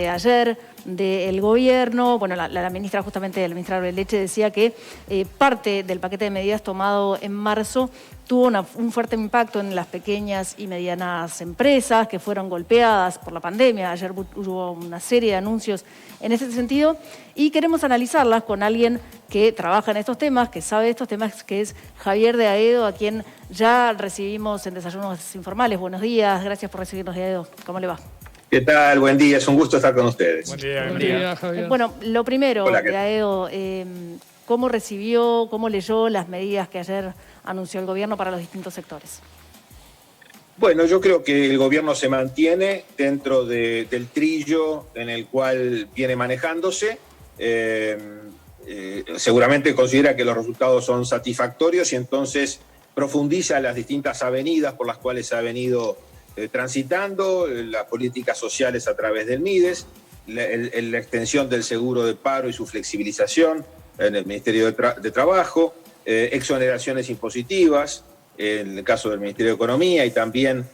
ayer del gobierno, bueno, la ministra, justamente la ministra Arbeleche, decía que parte del paquete de medidas tomado en marzo tuvo un fuerte impacto en las pequeñas y medianas empresas que fueron golpeadas por la pandemia. Ayer hubo una serie de anuncios en ese sentido y queremos analizarlas con alguien que trabaja en estos temas, que sabe de estos temas, que es Javier de Aedo, a quien ya recibimos en Desayunos Informales. Buenos días, gracias por recibirnos, de Aedo. ¿Cómo le va? ¿Qué tal? Buen día, es un gusto estar con ustedes. Buen día, Buen día, Javier. Bueno, lo primero, Hola, de Aedo, ¿cómo recibió, cómo leyó las medidas que ayer anunció el gobierno para los distintos sectores? Bueno, yo creo que el gobierno se mantiene dentro del trillo en el cual viene manejándose. Seguramente considera que los resultados son satisfactorios y entonces profundiza las distintas avenidas por las cuales se ha venido transitando, las políticas sociales a través del MIDES, la extensión del seguro de paro y su flexibilización en el Ministerio de Trabajo, exoneraciones impositivas, en el caso del Ministerio de Economía, y también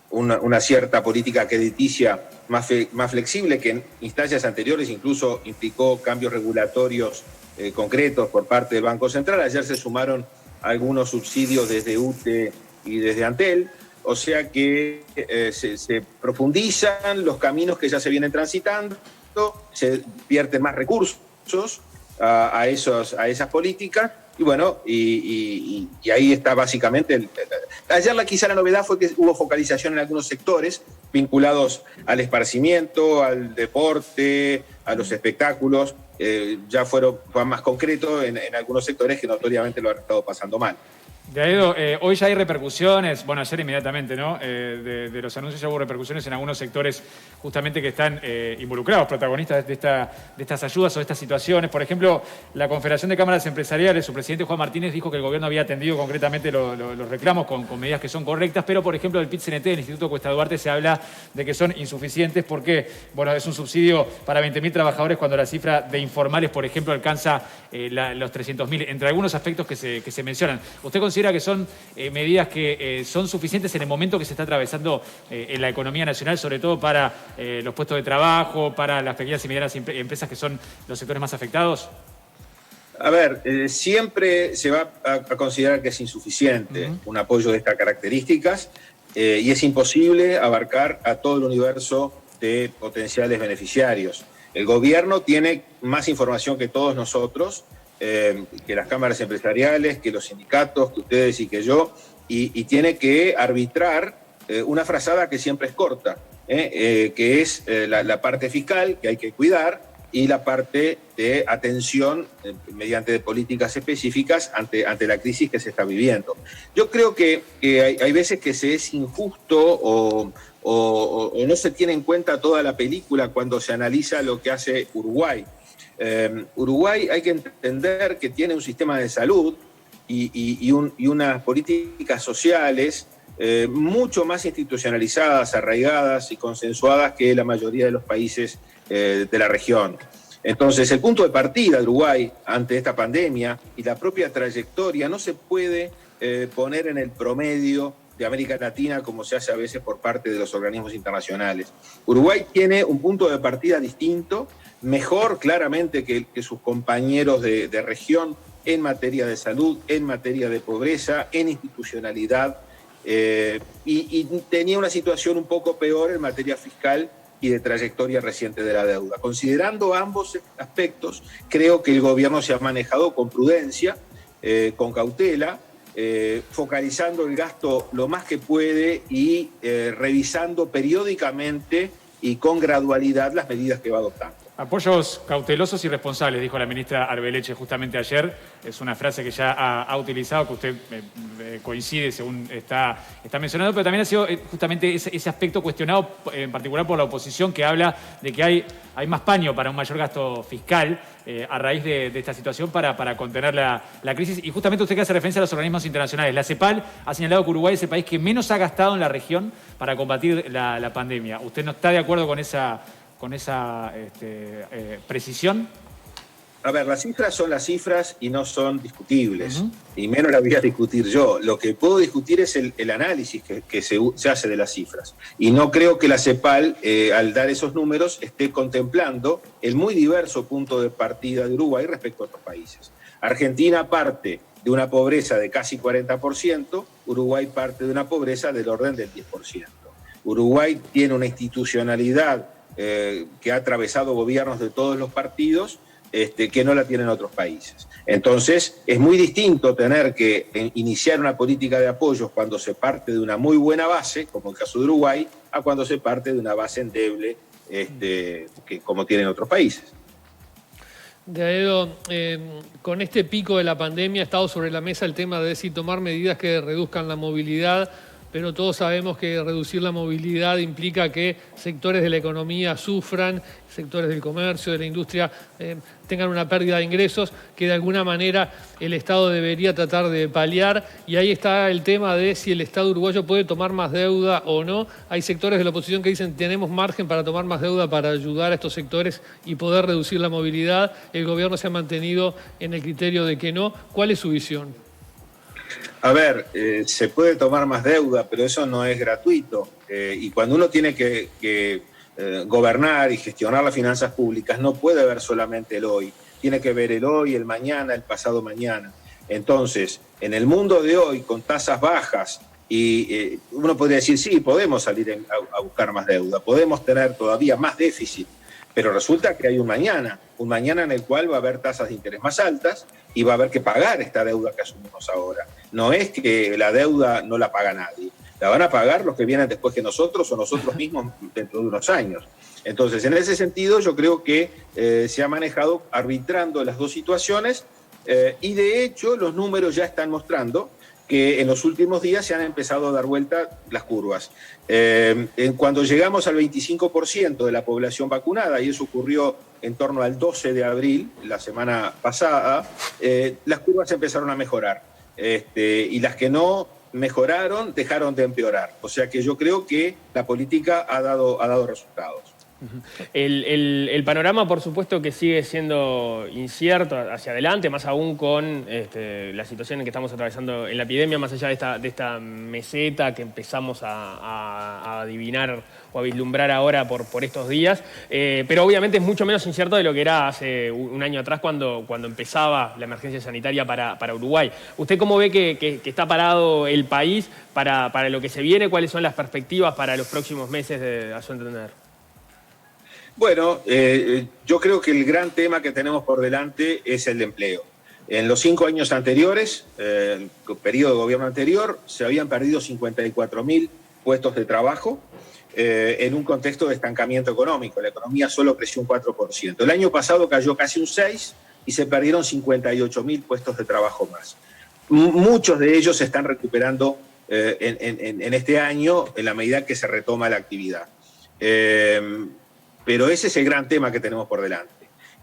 una cierta política crediticia más flexible, que en instancias anteriores incluso implicó cambios regulatorios concretos por parte del Banco Central. Ayer se sumaron algunos subsidios desde UTE y desde Antel, o sea que se profundizan los caminos que ya se vienen transitando, se vierten más recursos a esas políticas, y bueno, y ahí está básicamente. Ayer quizá la novedad fue que hubo focalización en algunos sectores vinculados al esparcimiento, al deporte, a los espectáculos. Ya fue más concreto en algunos sectores que notoriamente lo han estado pasando mal. De Aedo, hoy ya hay repercusiones, bueno, ayer inmediatamente, ¿no? De los anuncios ya hubo repercusiones en algunos sectores justamente que están involucrados, protagonistas de estas ayudas o de estas situaciones. Por ejemplo, la Confederación de Cámaras Empresariales, su presidente Juan Martínez dijo que el gobierno había atendido concretamente los reclamos con medidas que son correctas, pero por ejemplo del PIT-CNT, del Instituto Cuesta Duarte, se habla de que son insuficientes porque, bueno, es un subsidio para 20.000 trabajadores cuando la cifra de informales, por ejemplo, alcanza los 300.000, entre algunos aspectos que se mencionan. ¿Usted considera que son medidas que son suficientes en el momento que se está atravesando en la economía nacional, sobre todo para los puestos de trabajo, para las pequeñas y medianas empresas que son los sectores más afectados? A ver, siempre se va a considerar que es insuficiente un apoyo de estas características y es imposible abarcar a todo el universo de potenciales beneficiarios. El gobierno tiene más información que todos nosotros, que las cámaras empresariales, que los sindicatos, que ustedes y que yo, y tiene que arbitrar una frazada que siempre es corta, que es la parte fiscal, que hay que cuidar, y la parte de atención mediante políticas específicas ante la crisis que se está viviendo. Yo creo que hay veces que se es injusto o no se tiene en cuenta toda la película cuando se analiza lo que hace Uruguay. Uruguay, hay que entender que tiene un sistema de salud y unas políticas sociales mucho más institucionalizadas, arraigadas y consensuadas que la mayoría de los países de la región. Entonces, el punto de partida de Uruguay ante esta pandemia y la propia trayectoria no se puede poner en el promedio de América Latina como se hace a veces por parte de los organismos internacionales. Uruguay tiene un punto de partida distinto, mejor claramente que sus compañeros de región en materia de salud, en materia de pobreza, en institucionalidad, y tenía una situación un poco peor en materia fiscal y de trayectoria reciente de la deuda. Considerando ambos aspectos, creo que el gobierno se ha manejado con prudencia, con cautela, focalizando el gasto lo más que puede y revisando periódicamente y con gradualidad las medidas que va adoptando. Apoyos cautelosos y responsables, dijo la ministra Arbeleche justamente ayer. Es una frase que ya ha utilizado, que usted coincide según está mencionando, pero también ha sido justamente ese aspecto cuestionado en particular por la oposición, que habla de que hay más paño para un mayor gasto fiscal a raíz de esta situación para contener la crisis. Y justamente usted que hace referencia a los organismos internacionales. La CEPAL ha señalado que Uruguay es el país que menos ha gastado en la región para combatir la pandemia. ¿Usted no está de acuerdo con esa precisión? A ver, las cifras son las cifras y no son discutibles, y menos las voy a discutir yo. Lo que puedo discutir es el análisis que se hace de las cifras. Y no creo que la CEPAL, al dar esos números, esté contemplando el muy diverso punto de partida de Uruguay respecto a otros países. Argentina parte de una pobreza de casi 40%, Uruguay parte de una pobreza del orden del 10%. Uruguay tiene una institucionalidad que ha atravesado gobiernos de todos los partidos, que no la tienen otros países. Entonces, es muy distinto tener que iniciar una política de apoyos cuando se parte de una muy buena base, como el caso de Uruguay, a cuando se parte de una base endeble, que como tienen otros países. De Aedo, con este pico de la pandemia ha estado sobre la mesa el tema de si tomar medidas que reduzcan la movilidad, pero todos sabemos que reducir la movilidad implica que sectores de la economía sufran, sectores del comercio, de la industria, tengan una pérdida de ingresos que de alguna manera el Estado debería tratar de paliar. Y ahí está el tema de si el Estado uruguayo puede tomar más deuda o no. Hay sectores de la oposición que dicen tenemos margen para tomar más deuda para ayudar a estos sectores y poder reducir la movilidad. El gobierno se ha mantenido en el criterio de que no. ¿Cuál es su visión? A ver, se puede tomar más deuda, pero eso no es gratuito. Y cuando uno tiene que gobernar y gestionar las finanzas públicas, no puede ver solamente el hoy. Tiene que ver el hoy, el mañana, el pasado mañana. Entonces, en el mundo de hoy, con tasas bajas, y uno podría decir, sí, podemos salir a buscar más deuda, podemos tener todavía más déficit, pero resulta que hay un mañana en el cual va a haber tasas de interés más altas y va a haber que pagar esta deuda que asumimos ahora. No es que la deuda no la paga nadie, la van a pagar los que vienen después que nosotros o nosotros mismos dentro de unos años. Entonces, en ese sentido, yo creo que se ha manejado arbitrando las dos situaciones y de hecho los números ya están mostrando que en los últimos días se han empezado a dar vuelta las curvas. Cuando llegamos al 25% de la población vacunada, y eso ocurrió en torno al 12 de abril, la semana pasada, las curvas empezaron a mejorar. Y las que no mejoraron dejaron de empeorar. O sea que yo creo que la política ha dado resultados. El panorama, por supuesto, que sigue siendo incierto hacia adelante, más aún con la situación en que estamos atravesando en la epidemia, más allá de esta meseta que empezamos a adivinar o a vislumbrar ahora por estos días. Pero obviamente es mucho menos incierto de lo que era hace un año atrás cuando empezaba la emergencia sanitaria para Uruguay. ¿Usted cómo ve que está parado el país para lo que se viene? ¿Cuáles son las perspectivas para los próximos meses, a su entender? Bueno, yo creo que el gran tema que tenemos por delante es el de empleo. En los 5 años anteriores, el periodo de gobierno anterior, se habían perdido 54.000 puestos de trabajo en un contexto de estancamiento económico. La economía solo creció un 4%. El año pasado cayó casi un 6% y se perdieron 58.000 puestos de trabajo más. Muchos de ellos se están recuperando en este año en la medida que se retoma la actividad. Pero ese es el gran tema que tenemos por delante.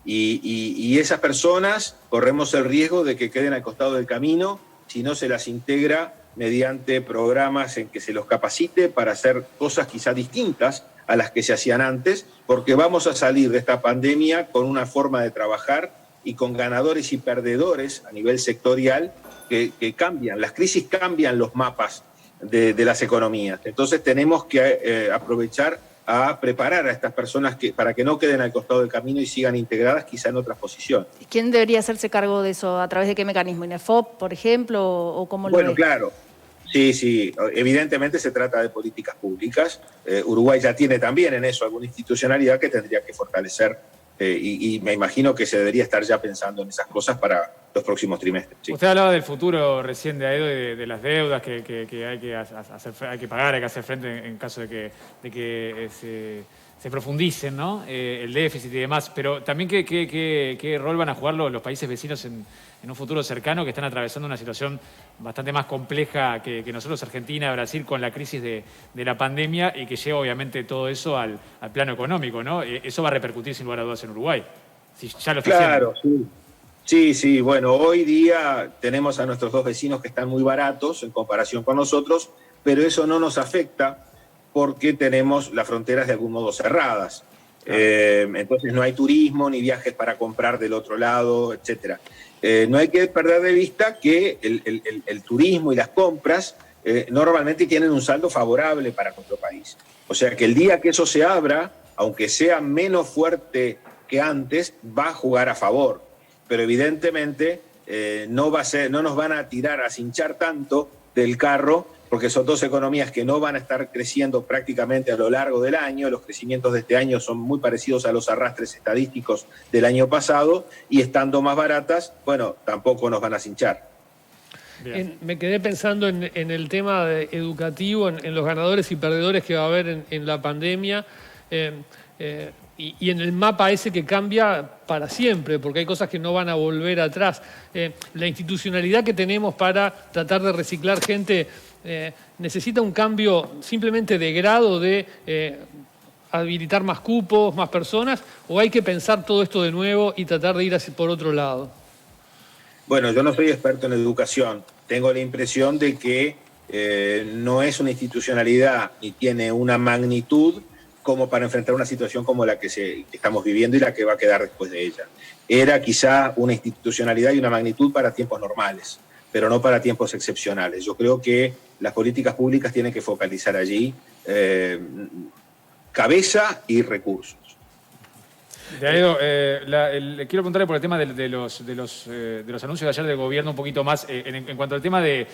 Y esas personas corremos el riesgo de que queden al costado del camino si no se las integra mediante programas en que se los capacite para hacer cosas quizá distintas a las que se hacían antes, porque vamos a salir de esta pandemia con una forma de trabajar y con ganadores y perdedores a nivel sectorial que cambian. Las crisis cambian los mapas de las economías. Entonces tenemos que aprovechar a preparar a estas personas para que no queden al costado del camino y sigan integradas quizá en otras posiciones. ¿Quién debería hacerse cargo de eso? ¿A través de qué mecanismo? ¿INEFOP, por ejemplo? ¿O cómo lo Bueno, ve? claro. Sí. Evidentemente se trata de políticas públicas. Uruguay ya tiene también en eso alguna institucionalidad que tendría que fortalecer y me imagino que se debería estar ya pensando en esas cosas para los próximos trimestres. Sí. Usted hablaba del futuro recién de Aedo, de las deudas que hay que pagar, hay que hacer frente en caso de que se profundicen, ¿no? El déficit y demás. Pero también qué rol van a jugar los países vecinos en un futuro cercano que están atravesando una situación bastante más compleja que nosotros, Argentina, Brasil, con la crisis de la pandemia y que lleva obviamente todo eso al plano económico, ¿no? Eso va a repercutir sin lugar a dudas en Uruguay. Si ya lo está Claro, haciendo. Sí. Bueno, hoy día tenemos a nuestros dos vecinos que están muy baratos en comparación con nosotros, pero eso no nos afecta porque tenemos las fronteras de algún modo cerradas. Entonces no hay turismo ni viajes para comprar del otro lado, etc. No hay que perder de vista que el turismo y las compras normalmente tienen un saldo favorable para nuestro país. O sea que el día que eso se abra, aunque sea menos fuerte que antes, va a jugar a favor. Pero evidentemente no nos van a tirar, a cinchar tanto del carro, porque son dos economías que no van a estar creciendo prácticamente a lo largo del año. Los crecimientos de este año son muy parecidos a los arrastres estadísticos del año pasado, y estando más baratas, bueno, tampoco nos van a cinchar. Me quedé pensando en el tema educativo, en los ganadores y perdedores que va a haber en la pandemia, y en el mapa ese que cambia para siempre, porque hay cosas que no van a volver atrás. La institucionalidad que tenemos para tratar de reciclar gente necesita un cambio simplemente de grado, de habilitar más cupos, más personas, o hay que pensar todo esto de nuevo y tratar de ir por otro lado. Bueno, yo no soy experto en educación. Tengo la impresión de que no es una institucionalidad ni tiene una magnitud como para enfrentar una situación como la que estamos viviendo y la que va a quedar después de ella. Era quizá una institucionalidad y una magnitud para tiempos normales, pero no para tiempos excepcionales. Yo creo que las políticas públicas tienen que focalizar allí cabeza y recursos. Diego, quiero preguntarle por el tema de los anuncios de ayer del gobierno un poquito más, en cuanto al tema de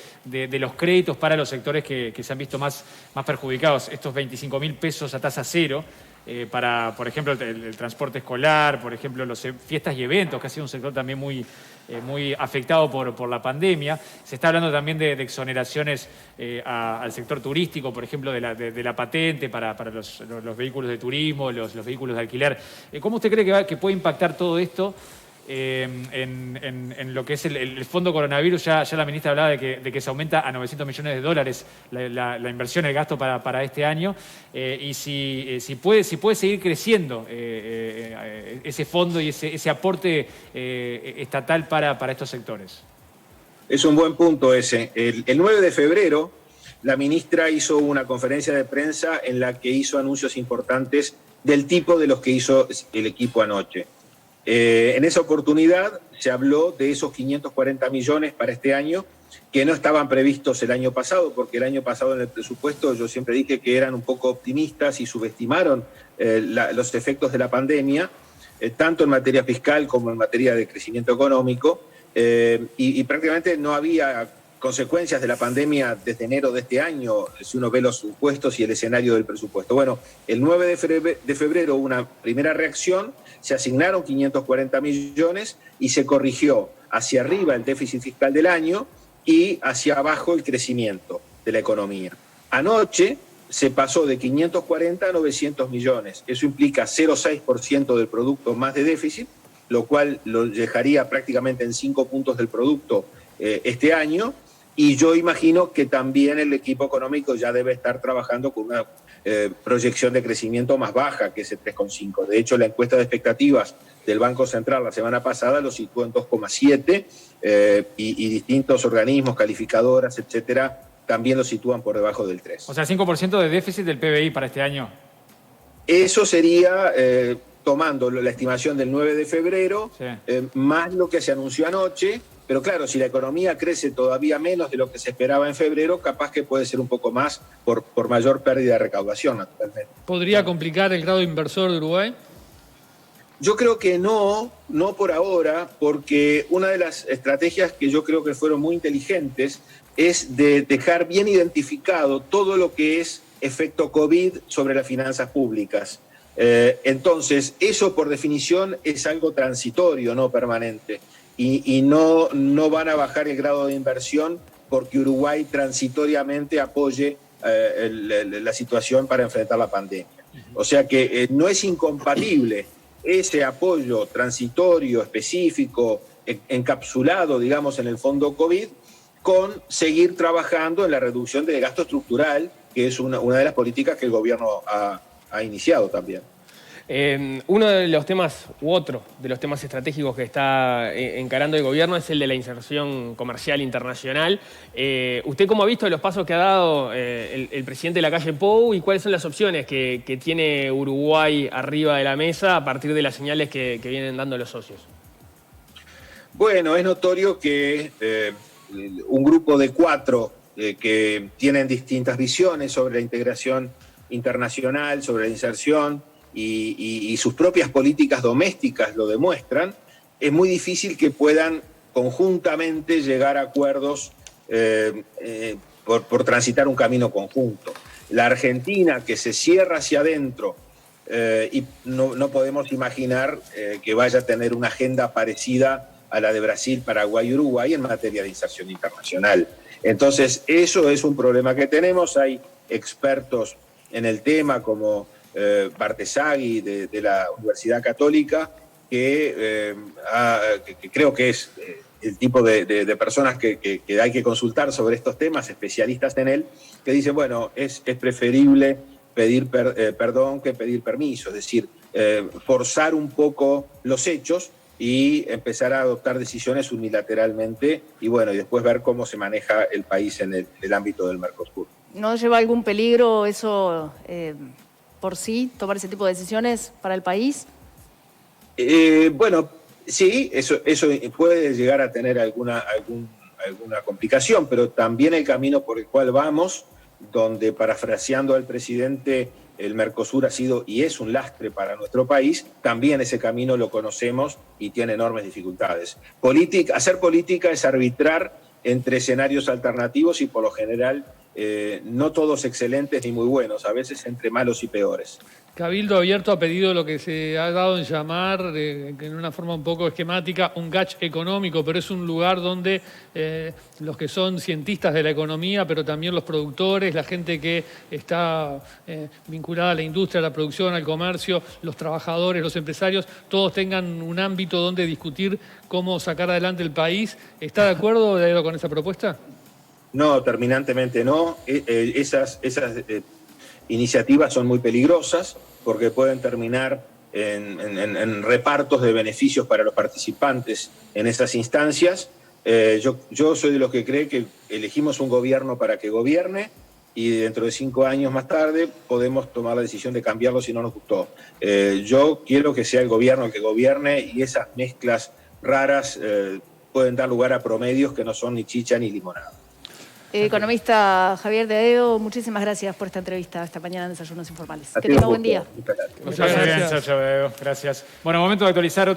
los créditos para los sectores que se han visto más perjudicados. Estos 25.000 pesos a tasa cero para, por ejemplo, el transporte escolar, por ejemplo, las fiestas y eventos, que ha sido un sector también muy afectado por la pandemia. Se está hablando también de exoneraciones al sector turístico, por ejemplo, de la patente para los vehículos de turismo, los vehículos de alquiler. ¿Cómo usted cree que puede impactar todo esto en lo que es el fondo coronavirus? Ya la ministra hablaba de que se aumenta a $900 millones la inversión, el gasto para este año, y si puede seguir creciendo ese fondo y ese aporte estatal para estos sectores. Es un buen punto ese. El 9 de febrero la ministra hizo una conferencia de prensa en la que hizo anuncios importantes del tipo de los que hizo el equipo anoche. En esa oportunidad se habló de esos 540 millones para este año que no estaban previstos el año pasado, porque el año pasado en el presupuesto yo siempre dije que eran un poco optimistas y subestimaron los efectos de la pandemia, tanto en materia fiscal como en materia de crecimiento económico, y prácticamente no había consecuencias de la pandemia desde enero de este año, si uno ve los supuestos y el escenario del presupuesto. Bueno, el 9 de febrero una primera reacción, se asignaron 540 millones y se corrigió hacia arriba el déficit fiscal del año y hacia abajo el crecimiento de la economía. Anoche se pasó de 540 a 900 millones. Eso implica 0,6% del producto más de déficit, lo cual lo dejaría prácticamente en 5 puntos del producto este año. Y yo imagino que también el equipo económico ya debe estar trabajando con una proyección de crecimiento más baja que ese 3,5. De hecho, la encuesta de expectativas del Banco Central la semana pasada lo situó en 2,7 y distintos organismos, calificadoras, etcétera, también lo sitúan por debajo del 3. O sea, 5% de déficit del PBI para este año. Eso sería, tomando la estimación del 9 de febrero, sí, más lo que se anunció anoche. Pero claro, si la economía crece todavía menos de lo que se esperaba en febrero, capaz que puede ser un poco más por mayor pérdida de recaudación, naturalmente. ¿Podría complicar el grado inversor de Uruguay? Yo creo que no por ahora, porque una de las estrategias que yo creo que fueron muy inteligentes es de dejar bien identificado todo lo que es efecto COVID sobre las finanzas públicas. Entonces, eso por definición es algo transitorio, no permanente. Y no van a bajar el grado de inversión porque Uruguay transitoriamente apoye la situación para enfrentar la pandemia. O sea que no es incompatible ese apoyo transitorio, específico, encapsulado, digamos, en el fondo COVID, con seguir trabajando en la reducción del gasto estructural, que es una de las políticas que el gobierno ha iniciado también. Uno de los temas, u otro de los temas estratégicos que está encarando el gobierno es el de la inserción comercial internacional. ¿Usted cómo ha visto los pasos que ha dado el presidente de la calle Pou y cuáles son las opciones que tiene Uruguay arriba de la mesa a partir de las señales que vienen dando los socios? Bueno, es notorio que un grupo de 4 que tienen distintas visiones sobre la integración internacional, sobre la inserción y sus propias políticas domésticas lo demuestran, es muy difícil que puedan conjuntamente llegar a acuerdos por transitar un camino conjunto. La Argentina, que se cierra hacia adentro, y no podemos imaginar que vaya a tener una agenda parecida a la de Brasil, Paraguay y Uruguay en materia de inserción internacional. Entonces, eso es un problema que tenemos. Hay expertos en el tema como Bartesagui de la Universidad Católica, que creo que es el tipo de personas que hay que consultar sobre estos temas, especialistas en él, que dicen, bueno, es preferible pedir perdón que pedir permiso, es decir, forzar un poco los hechos y empezar a adoptar decisiones unilateralmente y bueno, y después ver cómo se maneja el país en el ámbito del Mercosur. ¿No lleva algún peligro eso por sí, tomar ese tipo de decisiones para el país? Bueno, sí, eso puede llegar a tener alguna complicación, pero también el camino por el cual vamos, donde parafraseando al presidente, el Mercosur ha sido y es un lastre para nuestro país, también ese camino lo conocemos y tiene enormes dificultades. Hacer política es arbitrar entre escenarios alternativos y por lo general no todos excelentes ni muy buenos, a veces entre malos y peores. Cabildo Abierto ha pedido lo que se ha dado en llamar, en una forma un poco esquemática, un catch económico, pero es un lugar donde los que son cientistas de la economía, pero también los productores, la gente que está vinculada a la industria, a la producción, al comercio, los trabajadores, los empresarios, todos tengan un ámbito donde discutir cómo sacar adelante el país. ¿Está de acuerdo con esa propuesta? No, terminantemente no. Esas iniciativas son muy peligrosas porque pueden terminar en repartos de beneficios para los participantes en esas instancias. Yo soy de los que cree que elegimos un gobierno para que gobierne y dentro de 5 años más tarde podemos tomar la decisión de cambiarlo si no nos gustó. Yo quiero que sea el gobierno el que gobierne y esas mezclas raras pueden dar lugar a promedios que no son ni chicha ni limonada. Economista Javier de Aedo, muchísimas gracias por esta entrevista esta mañana en Desayunos Informales. Que tenga buen día. Muchas gracias. Gracias. Bueno, momento de actualizar.